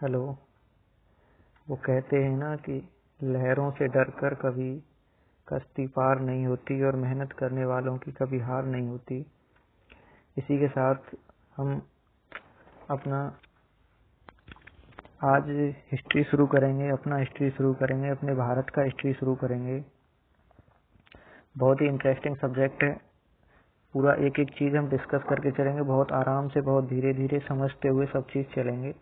Hello. वो कहते हैं ना कि लहरों से डरकर कभी कश्ती पार नहीं होती और मेहनत करने वालों की कभी हार नहीं होती। इसी के साथ हम अपना आज हिस्ट्री शुरू करेंगे, अपने भारत का हिस्ट्री शुरू करेंगे। बहुत ही इंटरेस्टिंग सब्जेक्ट है। पूरा एक एक चीज हम डिस्कस करके चलेंगे, बहुत आराम से, बहुत धीरे धीरे समझते हुए सब चीज चलेंगे।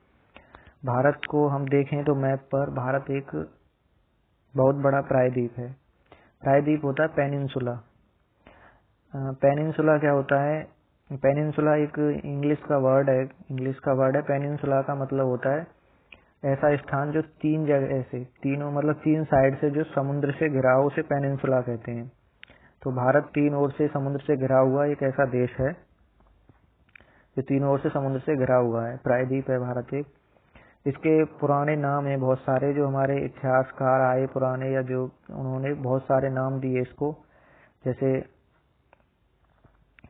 भारत को हम देखें तो मैप पर भारत एक बहुत बड़ा प्रायद्वीप है। प्रायद्वीप होता है पेनिनसुला। पेनिनसुला क्या होता है? पेनिनसुला एक इंग्लिश का वर्ड है। पेनिनसुला का मतलब होता है ऐसा स्थान जो तीन जगह से, तीन साइड से जो समुद्र से घिरा हो, उसे पेनिनसुला कहते हैं। तो भारत तीन ओर से समुद्र से घिरा हुआ एक ऐसा देश है जो तीन ओर से समुद्र से घिरा हुआ है। प्रायद्वीप है भारत एक। इसके पुराने नाम है बहुत सारे, जो हमारे इतिहासकार आए पुराने, या जो उन्होंने बहुत सारे नाम दिए इसको। जैसे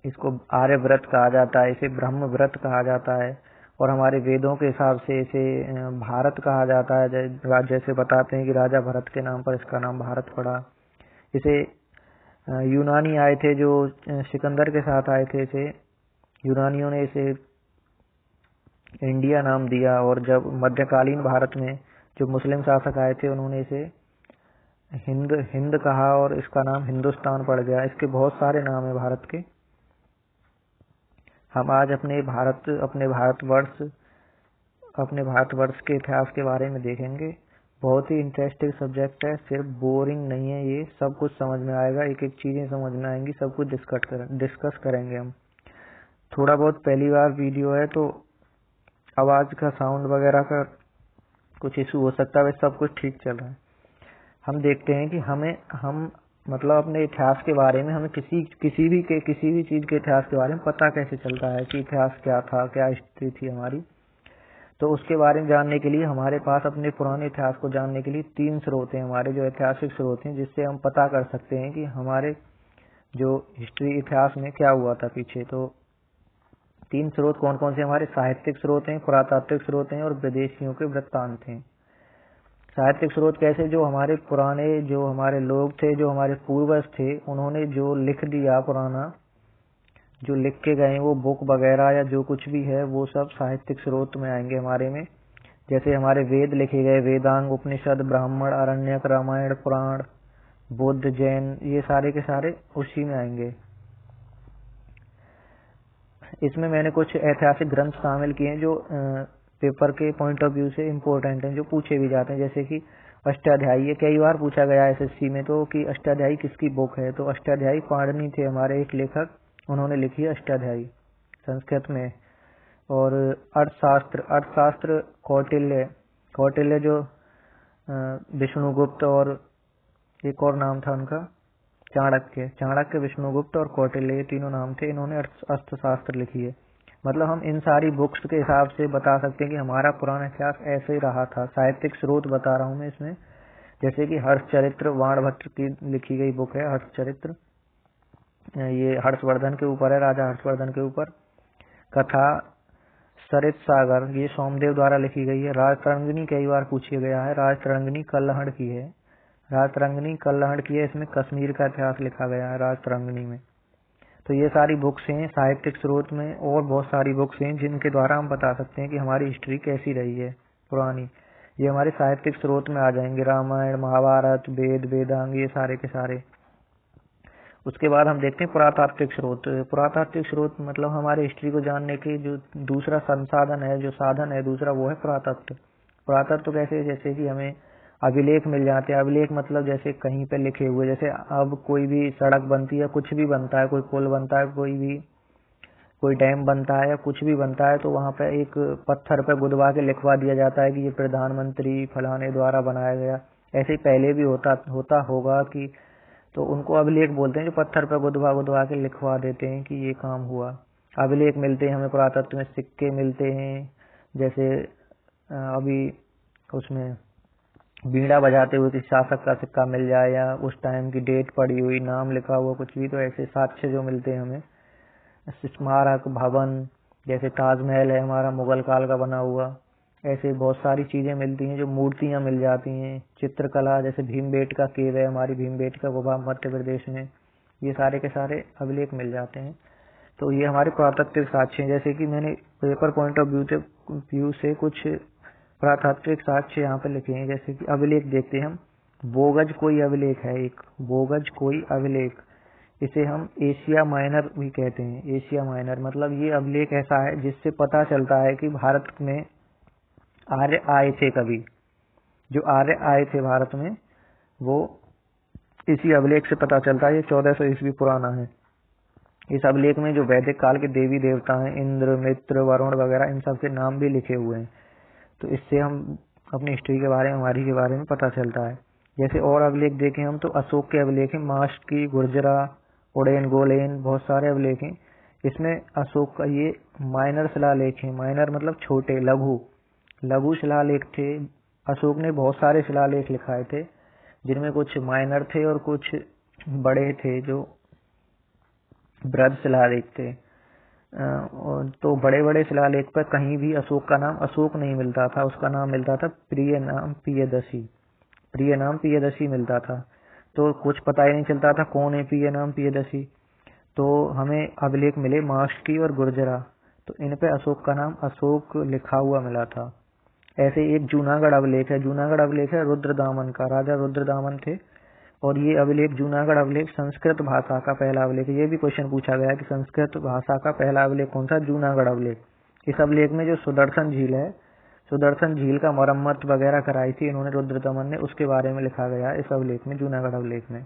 इसको आर्यव्रत कहा जाता है, इसे ब्रह्मव्रत कहा जाता है, और हमारे वेदों के हिसाब से इसे भारत कहा जाता है। जैसे बताते हैं कि राजा भरत के नाम पर इसका नाम भारत पड़ा। इसे यूनानी आए थे, जो सिकंदर के साथ आए थे, इसे यूनानियों ने इसे इंडिया नाम दिया। और जब मध्यकालीन भारत में जो मुस्लिम शासक आए थे, उन्होंने इसे हिंद कहा और इसका नाम हिंदुस्तान पड़ गया। इसके बहुत सारे नाम है भारत के। हम आज अपने भारतवर्ष के इतिहास के बारे में देखेंगे। बहुत ही इंटरेस्टिंग सब्जेक्ट है, सिर्फ बोरिंग नहीं है ये। सब कुछ समझ में आएगा, एक एक चीजें समझ में आएंगी, सब कुछ डिस्कस करेंगे हम। थोड़ा बहुत पहली बार वीडियो है तो आवाज का, साउंड वगैरह का कुछ इशू हो सकता है, सब कुछ ठीक चल रहा है। हम देखते हैं कि हम अपने इतिहास के बारे में, हमें किसी भी चीज के इतिहास के बारे में पता कैसे चलता है कि इतिहास क्या था, क्या हिस्ट्री थी हमारी। तो उसके बारे में जानने के लिए हमारे पास, अपने पुराने इतिहास को जानने के लिए तीन स्रोत हैं हमारे, जो ऐतिहासिक स्रोत हैं, जिससे हम पता कर सकते हैं कि हमारे जो हिस्ट्री, इतिहास में क्या हुआ था पीछे। तो तीन स्रोत कौन कौन से? हमारे साहित्यिक स्रोत हैं, पुरातात्विक स्रोत हैं, और विदेशियों के वृत्तांत हैं। साहित्यिक स्रोत कैसे? जो हमारे पुराने, जो हमारे लोग थे, जो हमारे पूर्वज थे, उन्होंने जो लिख दिया पुराना, जो लिख के गए, वो बुक वगैरह या जो कुछ भी है, वो सब साहित्यिक स्रोत में आएंगे हमारे में। जैसे हमारे वेद लिखे गए, वेदांग, उपनिषद, ब्राह्मण, आरण्यक, रामायण, पुराण, बौद्ध, जैन, ये सारे के सारे उसी में आएंगे। इसमें मैंने कुछ ऐतिहासिक ग्रंथ शामिल किए हैं जो पेपर के पॉइंट ऑफ व्यू से इम्पोर्टेंट हैं, जो पूछे भी जाते हैं। जैसे कि अष्टाध्यायी, ये कई बार पूछा गया एसएससी में, तो कि अष्टाध्यायी किसकी बुक है? तो अष्टाध्यायी पाणिनि थे हमारे एक लेखक, उन्होंने लिखी है अष्टाध्यायी संस्कृत में। और अर्थशास्त्र कौटिल्य जो विष्णुगुप्त, और एक और नाम था उनका चाणक्य, विष्णुगुप्त और कौटिल्य, ये तीनों नाम थे। इन्होंने अर्थशास्त्र लिखी है। हम इन सारी बुक्स के हिसाब से बता सकते हैं कि हमारा पुराना इतिहास ऐसे ही रहा था। साहित्यिक स्रोत बता रहा हूँ मैं इसमें। जैसे कि हर्षचरित्र, वाणभट्ट की लिखी गई बुक है हर्षचरित्र, ये हर्षवर्धन के ऊपर है, राजा हर्षवर्धन के ऊपर। कथा सरित सागर, ये सोमदेव द्वारा लिखी गई है। राजतरंगिणी कई बार पूछा गया है, राजतरंगिणी कल्हड़ की है। इसमें कश्मीर का इतिहास लिखा गया है राजतरंगिणी में। तो ये सारी बुक्स हैं साहित्यिक स्रोत में, और बहुत सारी बुक्स हैं जिनके द्वारा हम बता सकते हैं कि हमारी हिस्ट्री कैसी रही है पुरानी। ये हमारे साहित्यिक स्रोत में आ जाएंगे, रामायण, महाभारत, वेद, वेदांग, ये सारे के सारे। उसके बाद हम देखते हैं पुरातात्विक स्रोत हमारे हिस्ट्री को जानने के जो दूसरा संसाधन है, जो साधन है दूसरा, वो है पुरातत्व कैसे? जैसे कि हमें अभिलेख मिल जाते हैं। अभिलेख मतलब जैसे कहीं पे लिखे हुए, जैसे अब कोई भी सड़क बनती है, कुछ भी बनता है, कोई पुल बनता है, कोई डैम बनता है या कुछ भी बनता है, तो वहां पे एक पत्थर पे गुदवा के लिखवा दिया जाता है कि ये प्रधानमंत्री फलाने द्वारा बनाया गया। ऐसे ही पहले भी होता होगा कि, तो उनको अभिलेख बोलते हैं, जो पत्थर पे गुदवा के लिखवा देते हैं कि ये काम हुआ। अभिलेख मिलते हैं हमें पुरातत्व में, सिक्के मिलते हैं। जैसे अभी उसमें बीड़ा बजाते हुए किसी शासक का सिक्का मिल जाए, या उस टाइम की डेट पड़ी हुई, नाम लिखा हुआ कुछ भी, तो ऐसे साक्ष्य जो मिलते हैं हमें। स्मारक, भवन, जैसे ताजमहल है हमारा मुगल काल का बना हुआ, ऐसे बहुत सारी चीजें मिलती हैं, जो मूर्तियां मिल जाती हैं, चित्रकला, जैसे भीमबेटका केव है हमारी भीमबेटका गुफा मध्य प्रदेश में, ये सारे के सारे अभिलेख मिल जाते हैं। तो ये हमारे पुरातात्विक साक्ष्य हैं। जैसे कि मैंने पेपर पॉइंट ऑफ व्यू से कुछ पुरातात्विक साक्ष्य यहाँ पे लिखे हैं। जैसे कि अभिलेख देखते हैं हम, बोगज कोई अभिलेख है एक, बोगज कोई अभिलेख, इसे हम एशिया माइनर भी कहते हैं। एशिया माइनर मतलब ये अभिलेख ऐसा है जिससे पता चलता है कि भारत में आर्य आए थे कभी, जो आर्य आए थे भारत में वो इसी अभिलेख से पता चलता है। ये 1400 ईस्वी पुराना है। इस अभिलेख में जो वैदिक काल के देवी देवता हैं, इंद्र, मित्र, वरुण वगैरह, इन सब के नाम भी लिखे हुए हैं। तो इससे हम अपनी हिस्ट्री के बारे में, हमारी के बारे में पता चलता है। जैसे और अभिलेख देखें हम तो अशोक के अभिलेख हैं, मास्की, गुर्जरा, उड़ेन, गोलेन, बहुत सारे अभिलेख हैं। इसमें अशोक का ये माइनर शिलालेख है। माइनर मतलब छोटे, लघु शिलालेख थे। अशोक ने बहुत सारे शिलालेख लिखाए थे, जिनमें कुछ माइनर थे और कुछ बड़े थे जो बृहद शिलालेख थे। तो बड़े बड़े शिलालेख पर कहीं भी अशोक का नाम अशोक नहीं मिलता था, उसका नाम मिलता था प्रिय नाम प्रियदर्शी मिलता था। तो कुछ पता ही नहीं चलता था कौन है प्रिय नाम प्रियदर्शी। तो हमें अभिलेख मिले मास्की और गुर्जरा, तो इन पे अशोक का नाम अशोक लिखा हुआ मिला था। ऐसे एक जूनागढ़ अभिलेख है, जूनागढ़ अभिलेख है रुद्रदामन का, राजा रुद्रदामन थे। और ये अभिलेख, जूनागढ़ अभिलेख संस्कृत भाषा का पहला अभिलेख है। ये भी क्वेश्चन पूछा गया कि संस्कृत भाषा का पहला अभिलेख कौन सा, जूनागढ़ अभिलेख। इस अभिलेख में जो सुदर्शन झील है, सुदर्शन झील का मरम्मत वगैरह कराई थी इन्होंने, रुद्रदमन ने, उसके बारे में लिखा गया इस अभिलेख में, जूनागढ़ अभिलेख में।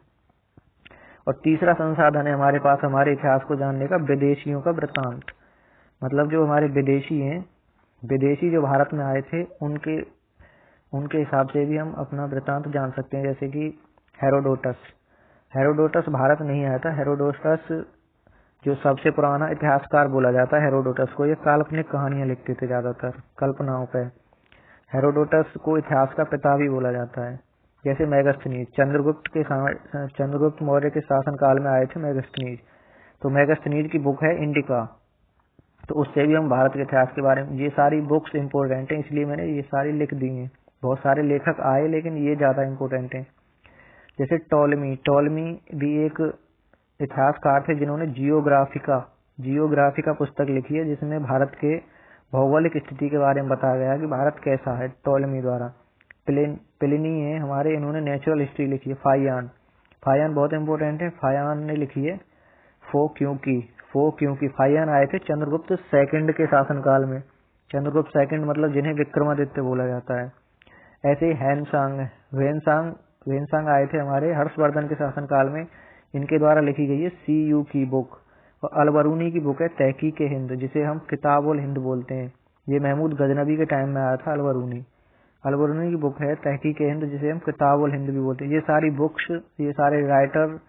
और तीसरा संसाधन है हमारे पास हमारे इतिहास को जानने का, विदेशियों का वृत्तांत। मतलब जो हमारे विदेशी हैं, विदेशी जो भारत में आए थे, उनके हिसाब से भी हम अपना वृत्तांत जान सकते हैं। जैसे कि हेरोडोटस भारत नहीं आया था। हेरोडोटस जो सबसे पुराना इतिहासकार बोला जाता है हेरोडोटस को, ये काल्पनिक कहानियां लिखते थे, ज्यादातर कल्पनाओं पे। हेरोडोटस को इतिहास का पिता भी बोला जाता है। जैसे मेगास्थनीज, चंद्रगुप्त मौर्य के शासन काल में आए थे मेगास्थनीज। तो मेगास्थनीज की बुक है इंडिका, तो उससे भी हम भारत के इतिहास के बारे में, ये सारी बुक्स इंपोर्टेंट हैं, इसलिए मैंने ये सारी लिख दी हैं। बहुत सारे लेखक आए लेकिन ये ज्यादा इंपोर्टेंट हैं। जैसे टॉलमी भी एक इतिहासकार थे जिन्होंने जियोग्राफिका पुस्तक लिखी है, जिसमें भारत के भौगोलिक स्थिति के बारे में बताया गया कि भारत कैसा है, टॉलमी द्वारा। प्लिनी है हमारे, इन्होंने नेचुरल हिस्ट्री लिखी है। फायान बहुत इंपोर्टेंट है, फायान ने लिखी है क्योंकि फायान आए थे चंद्रगुप्त सेकंड के शासनकाल में। चंद्रगुप्त सेकंड मतलब जिन्हें विक्रमादित्य बोला जाता है। ऐसे वेनसांग आए थे हमारे हर्षवर्धन के शासनकाल में, इनके द्वारा लिखी गई है CU की बुक। और अलबरूनी की बुक है तहकीक हिंद, जिसे हम किताब उल हिंद बोलते हैं। ये महमूद गजनबी के टाइम में आया था अलबरूनी की बुक है तहकीक हिंद, जिसे हम किताब उल हिंद भी बोलते हैं। ये सारी बुक्स, ये सारे राइटर,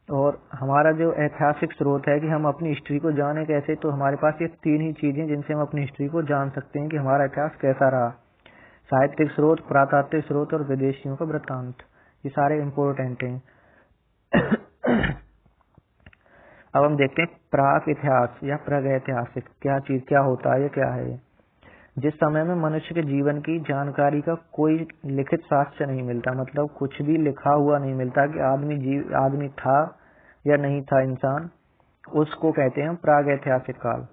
और हमारा जो ऐतिहासिक स्रोत है कि हम अपनी हिस्ट्री को जाने कैसे, तो हमारे पास ये 3 ही चीजें जिनसे हम अपनी हिस्ट्री को जान सकते हैं कि हमारा इतिहास कैसा रहा। साहित्यिक स्रोत, पुरातात्विक स्रोत और विदेशियों का वृत्तांत, ये सारे इम्पोर्टेंट हैं। अब हम देखते हैं प्राक इतिहास या प्रागैतिहासिक क्या होता है, ये क्या है। जिस समय में मनुष्य के जीवन की जानकारी का कोई लिखित साक्ष्य नहीं मिलता, मतलब कुछ भी लिखा हुआ नहीं मिलता कि आदमी था या नहीं था इंसान, उसको कहते हैं प्रागैतिहासिक काल।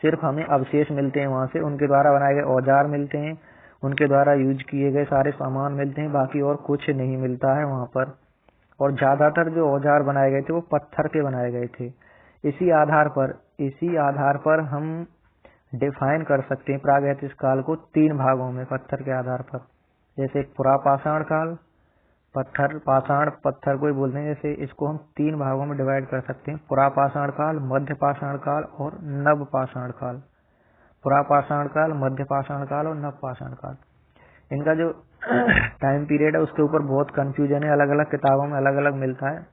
सिर्फ हमें अवशेष मिलते हैं वहां से, उनके द्वारा बनाए गए औजार मिलते हैं, उनके द्वारा यूज किए गए सारे सामान मिलते हैं, बाकी और कुछ नहीं मिलता है वहां पर। और ज्यादातर जो औजार बनाए गए थे वो पत्थर के बनाए गए थे। इसी आधार पर हम डिफाइन कर सकते हैं प्रागैतिहासिक काल को 3 भागों में, पत्थर के आधार पर। जैसे पुरापाषाण काल, पत्थर को ही बोलते हैं, जैसे इसको हम 3 भागों में डिवाइड कर सकते हैं, पुरापाषाण काल, मध्यपाषाण काल और नवपाषाण काल। पुरापाषाण काल, मध्यपाषाण काल और नवपाषाण काल, इनका जो टाइम पीरियड है उसके ऊपर बहुत कंफ्यूजन है, अलग अलग किताबों में अलग अलग मिलता है।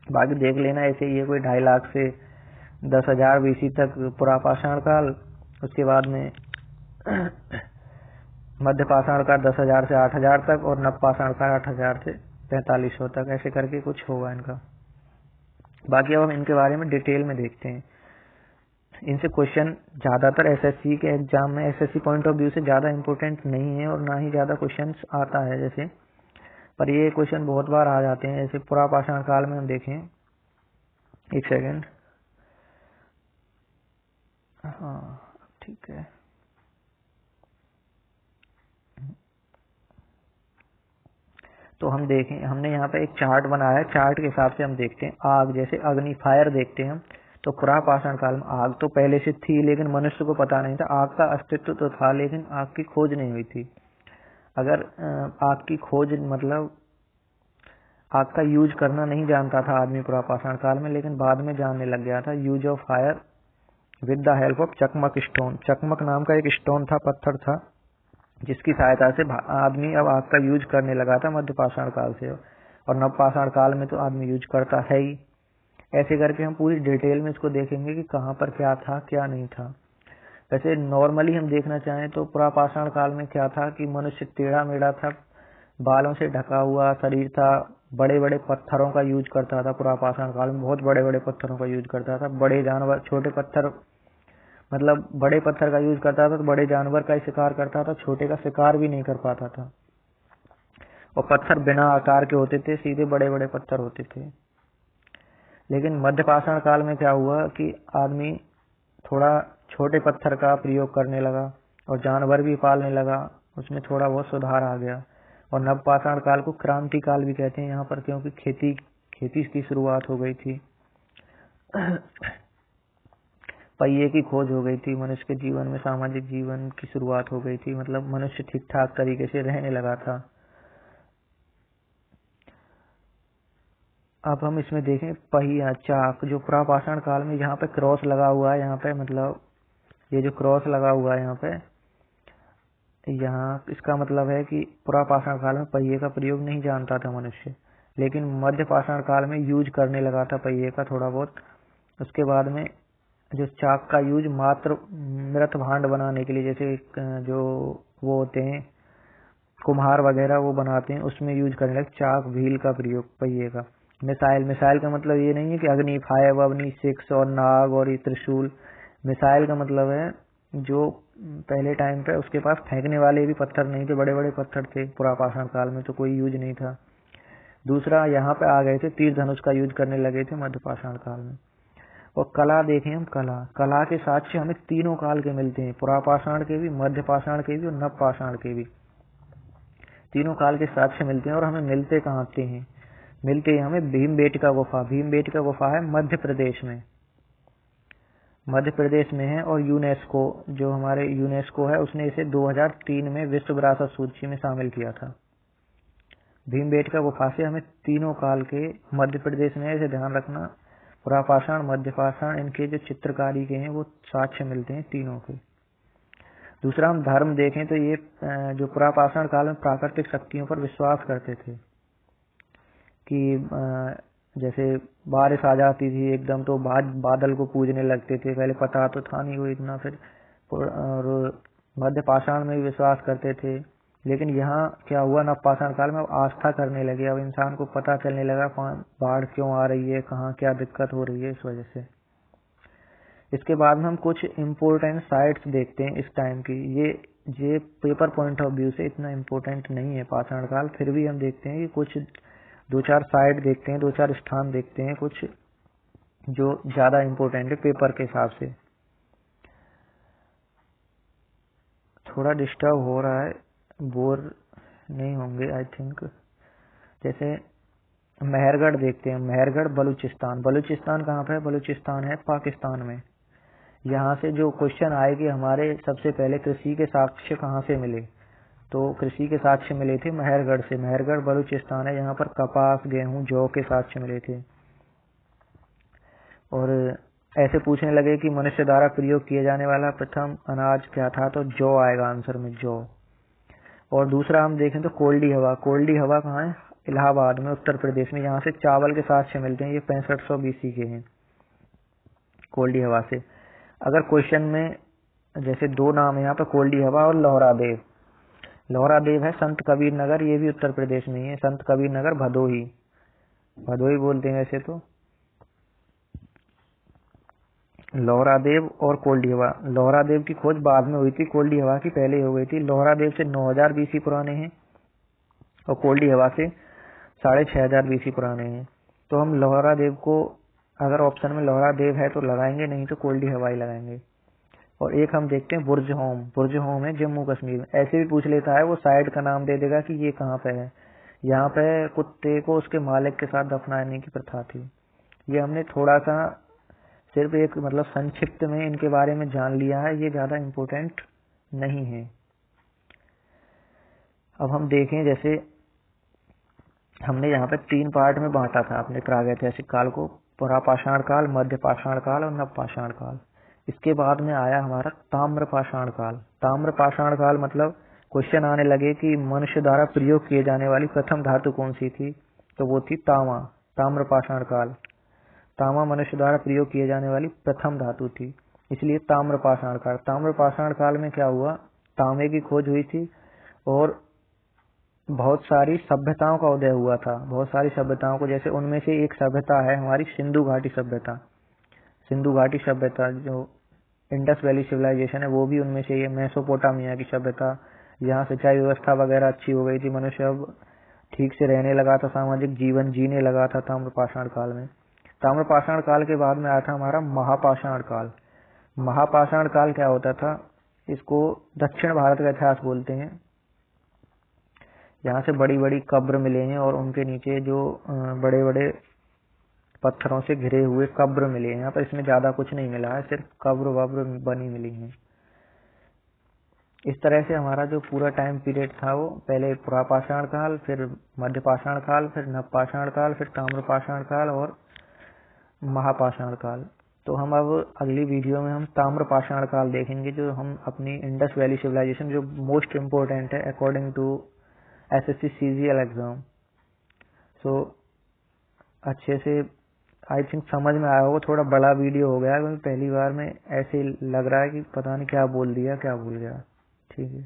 बाकी देख लेना, ऐसे ये कोई 2.5 लाख से 10,000 BC तक पुरापाषाण काल, उसके बाद में मध्यपाषाण का 10,000 से 8,000 तक, और नवपाषाण का 8,000 से 4500 तक, ऐसे करके कुछ होगा इनका। बाकी अब हम इनके बारे में डिटेल में देखते हैं। इनसे क्वेश्चन ज्यादातर एसएससी के एग्जाम में एसएससी पॉइंट ऑफ व्यू से ज्यादा इम्पोर्टेंट नहीं है और ना ही ज्यादा क्वेश्चन आता है जैसे, पर ये क्वेश्चन बहुत बार आ जाते हैं। जैसे पुरापाषाण काल में हम देखें, एक सेकेंड, हाँ ठीक है, तो हम देखें, हमने यहाँ पे एक चार्ट बनाया है, चार्ट के हिसाब से हम देखते हैं। आग, जैसे अग्नि, फायर देखते हैं हम, तो पुरापाषाण काल में आग तो पहले से थी लेकिन मनुष्य को पता नहीं था। आग का अस्तित्व तो था लेकिन आग की खोज नहीं हुई थी। अगर आग की खोज मतलब आग का यूज करना नहीं जानता था आदमी पुरापाषाण काल में, लेकिन बाद में जानने लग गया था। Use of fire with the help of चकमक स्टोन, चकमक नाम का एक स्टोन था, पत्थर था, जिसकी सहायता से आदमी अब आग का यूज करने लगा था मध्यपाषाण काल से। और नवपाषाण काल में तो आदमी यूज करता है ही। ऐसे करके हम पूरी डिटेल में इसको देखेंगे कि कहाँ पर क्या था क्या नहीं था। वैसे नॉर्मली हम देखना चाहें तो पुरापाषाण काल में क्या था कि मनुष्य टेढ़ा मेढ़ा था, बालों से ढका हुआ शरीर था, बड़े बड़े पत्थरों का यूज करता था। पुरापाषाण काल में बहुत बड़े बड़े पत्थरों का यूज करता था। बड़े जानवर, छोटे पत्थर, मतलब बड़े पत्थर का यूज करता था तो बड़े जानवर का ही शिकार करता था, छोटे का शिकार भी नहीं कर पाता था। और पत्थर बिना आकार के होते थे, सीधे बड़े बड़े पत्थर होते थे। लेकिन मध्यपाषाण काल में क्या हुआ कि आदमी थोड़ा छोटे पत्थर का प्रयोग करने लगा और जानवर भी पालने लगा, उसमें थोड़ा बहुत सुधार आ गया। और नवपाषाण काल को क्रांति काल भी कहते हैं यहाँ पर, क्योंकि खेती की शुरुआत हो गई थी। पहिए की खोज हो गई थी, मनुष्य के जीवन में सामाजिक जीवन की शुरुआत हो गई थी, मतलब मनुष्य ठीक ठाक तरीके से रहने लगा था। अब हम इसमें देखें पहिया, चाक, जो पुरापाषाण काल में यहाँ पे क्रॉस लगा हुआ है, यहाँ पे मतलब ये जो क्रॉस लगा हुआ है यहाँ पे, यहाँ इसका मतलब है कि पुरापाषाण काल में पहिए का प्रयोग नहीं जानता था मनुष्य, लेकिन मध्यपाषाण काल में यूज करने लगा था पहिए का थोड़ा बहुत। उसके बाद में जो चाक का यूज मात्र मृत भांड बनाने के लिए, जैसे जो वो होते हैं कुम्हार वगैरह वो बनाते हैं, उसमें यूज करने लगे चाक, भील का प्रयोग पहिए का। मिसाइल का मतलब ये नहीं है कि अग्नि, फायर, ववनी, सिक्स और नाग और ये त्रिशूल। मिसाइल का मतलब है जो पहले टाइम पे उसके पास फेंकने वाले भी पत्थर नहीं थे, बड़े बड़े पत्थर थे। पुरापाषाण काल में तो कोई यूज नहीं था। दूसरा यहाँ पे आ गए थे, तीर धनुष का यूज करने लगे थे मध्यपाषाण काल में। और कला देखें हम, कला के साक्ष्य हमें तीनों काल के मिलते हैं, पुरापाषाण के भी, मध्यपाषाण के भी और नवपाषाण के भी। तीनों काल के साक्ष्य मिलते हैं। और हमें मिलते कहाँ पे हैं? मिलते हैं हमें भीमबेटका गुफा। भीमबेटका गुफा है मध्य प्रदेश में, मध्य प्रदेश में है। और यूनेस्को, जो हमारे यूनेस्को है, उसने इसे 2003 में विश्व विरासत सूची में शामिल किया था। भीमबेटका गुफा से हमें तीनों काल के, मध्य प्रदेश में इसे ध्यान रखना, पुरापाषाण, मध्यपाषाण, इनके जो चित्रकारी के हैं वो साक्ष्य मिलते हैं तीनों के। दूसरा हम धर्म देखें तो ये जो पुरापाषाण काल में प्राकृतिक शक्तियों पर विश्वास करते थे कि जैसे बारिश आ जाती थी एकदम तो बादल को पूजने लगते थे। पहले पता तो था नहीं वो इतना, फिर और मध्यपाषाण में भी विश्वास करते थे। लेकिन यहाँ क्या हुआ, नवपाषाण काल में अब आस्था करने लगे। अब इंसान को पता चलने लगा बाढ़ क्यों आ रही है, कहाँ क्या दिक्कत हो रही है, इस वजह से। इसके बाद में हम कुछ इम्पोर्टेंट साइट्स देखते हैं इस टाइम की। ये पेपर पॉइंट ऑफ व्यू से इतना इम्पोर्टेंट नहीं है पाषाण काल, फिर भी हम देखते हैं कि कुछ दो चार साइट देखते हैं, दो चार स्थान देखते हैं कुछ जो ज्यादा इम्पोर्टेंट है पेपर के हिसाब से। थोड़ा डिस्टर्ब हो रहा है, बोर नहीं होंगे आई थिंक। जैसे मेहरगढ़ देखते हैं, मेहरगढ़ बलूचिस्तान। बलूचिस्तान कहाँ पे है? बलूचिस्तान है पाकिस्तान में। यहाँ से जो क्वेश्चन आए कि हमारे सबसे पहले कृषि के साक्ष्य कहाँ से मिले, तो कृषि के साक्ष्य मिले थे मेहरगढ़ से। मेहरगढ़ बलूचिस्तान है, यहाँ पर कपास, गेहूं, जौ के साक्ष्य मिले थे। और ऐसे पूछने लगे कि मनुष्य द्वारा प्रयोग किए जाने वाला प्रथम अनाज क्या था, तो जौ आएगा आंसर में, जौ। और दूसरा हम देखें तो कोल्डी हवा। कोल्डी हवा कहाँ है? इलाहाबाद में, उत्तर प्रदेश में। यहाँ से चावल के साक्ष्य मिलते हैं, ये 6500 BC के हैं कोल्डी हवा से। अगर क्वेश्चन में जैसे दो नाम है यहाँ पे, कोल्डी हवा और लोहरा देव। लोहरा देव है संत कबीर नगर, ये भी उत्तर प्रदेश में ही है। संत कबीर नगर भदोही, भदोही बोलते हैं वैसे तो। लोहरा देव और कोल्डी हवा। लोहरा देव की खोज बाद में हुई थी, कोल्डी हवा की पहले हो गई थी। लोहरा देव से 9000 बीसी पुराने हैं और कोल्डी हवा से 6500 बीसी पुराने हैं। तो हम लोहरा देव को, अगर ऑप्शन में लोहरा देव है तो लगाएंगे, नहीं तो कोल्डी हवा ही लगाएंगे। और एक हम देखते हैं बुर्ज होम। बुर्ज होम है जम्मू कश्मीर में। ऐसे भी पूछ लेता है वो, साइड का नाम दे देगा कि ये कहाँ पे है। यहाँ पे कुत्ते को उसके मालिक के साथ दफनाने की प्रथा थी। ये हमने थोड़ा सा सिर्फ एक मतलब संक्षिप्त में इनके बारे में जान लिया है, ये ज्यादा इम्पोर्टेंट नहीं है। अब हम देखें, जैसे हमने यहाँ पे 3 पार्ट में बांटा था अपने प्रागैतिहासिक काल को, पुरापाषाण काल, मध्य पाषाण काल और नवपाषाण काल। इसके बाद में आया हमारा ताम्र पाषाण काल। ताम्र पाषाण काल मतलब क्वेश्चन आने लगे कि मनुष्य द्वारा प्रयोग किए जाने वाली प्रथम धातु कौन सी थी, तो वो थी तामा। ताम्र पाषाण काल, तामा मनुष्य द्वारा प्रयोग किए जाने वाली प्रथम धातु थी, इसलिए ताम्र पाषाण काल। ताम्र पाषाण काल में क्या हुआ, तांबे की खोज हुई थी और बहुत सारी सभ्यताओं का उदय हुआ था। बहुत सारी सभ्यताओं को, जैसे उनमें से एक सभ्यता है हमारी सिंधु घाटी सभ्यता। सिंधु घाटी सभ्यता जो इंडस वैली सिविलाइजेशन है वो भी उनमें से ये। मेसोपोटामिया की सभ्यता, यहाँ सिंचाई व्यवस्था वगैरह अच्छी हो गई थी, मनुष्य अब ठीक से रहने लगा था, सामाजिक जीवन जीने लगा था ताम्रपाषाण काल में। ताम्रपाषाण काल के बाद में आया था हमारा महापाषाण काल। महापाषाण काल क्या होता था, इसको दक्षिण भारत का इतिहास बोलते हैं। यहाँ से बड़ी बड़ी कब्र मिले हैं और उनके नीचे जो बड़े बड़े पत्थरों से घिरे हुए कब्र मिले हैं। यहाँ पर इसमें ज्यादा कुछ नहीं मिला है, सिर्फ कब्र वब्र बनी मिली हैं। इस तरह से हमारा जो पूरा टाइम पीरियड था वो पहले पुरापाषाण काल, फिर मध्यपाषाण काल, फिर नवपाषाण काल, फिर ताम्रपाषाण काल और महापाषाण काल। तो हम अब अगली वीडियो में हम ताम्रपाषाण काल देखेंगे, जो हम अपनी इंडस वैली सिविलाइजेशन, जो मोस्ट इम्पोर्टेंट है according to SSC CGL exam. So अच्छे से आई थिंक समझ में आया होगा। थोड़ा बड़ा वीडियो हो गया क्योंकि पहली बार में ऐसे लग रहा है कि पता नहीं क्या बोल दिया क्या भूल गया। ठीक है।